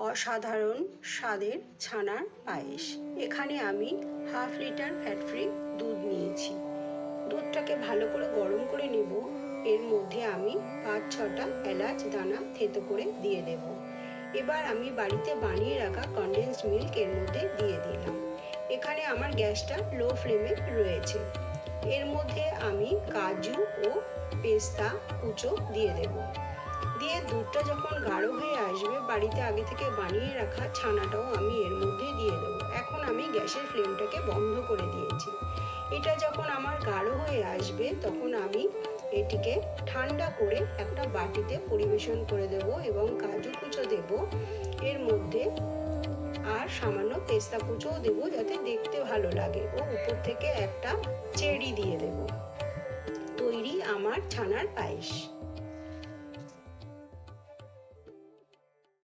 অসাধারণ স্বাদের ছানার পায়েস। এখানে আমি হাফ লিটার ফ্যাট ফ্রি দুধ নিয়েছি। দুধটাকে ভালো করে গরম করে নেব। এর মধ্যে আমি 5-6টা এলাচ দানা থেতো করে দিয়ে দেব। এবার আমি বাড়িতে বানিয়ে রাখা কনডেন্সড মিল্ক এর মধ্যে দিয়ে দিলাম। এখানে আমার গ্যাসটা লো ফ্লেমে রয়েছে। এর মধ্যে আমি কাজু ও পেস্তা কুচো দিয়ে দেব। দিয়ে দুধটা যখন গাঢ় হয়ে আসবে, বাড়িতে আগে থেকে বানিয়ে রাখা ছানাটাও আমি এর মধ্যে দিয়ে দেবো। এখন আমি গ্যাসের ফ্লেমটাকে বন্ধ করে দিয়েছি। এটা যখন আমার গাঢ় হয়ে আসবে, তখন আমি এটিকে ঠান্ডা করে একটা বাটিতে পরিবেশন করে দেব এবং কাজু কুচো দেব এর মধ্যে, আর সামান্য পেস্তা কুচোও দেবো যাতে দেখতে ভালো লাগে, ও উপর থেকে একটা চেরি দিয়ে দেব। তৈরি আমার ছানার পায়েস।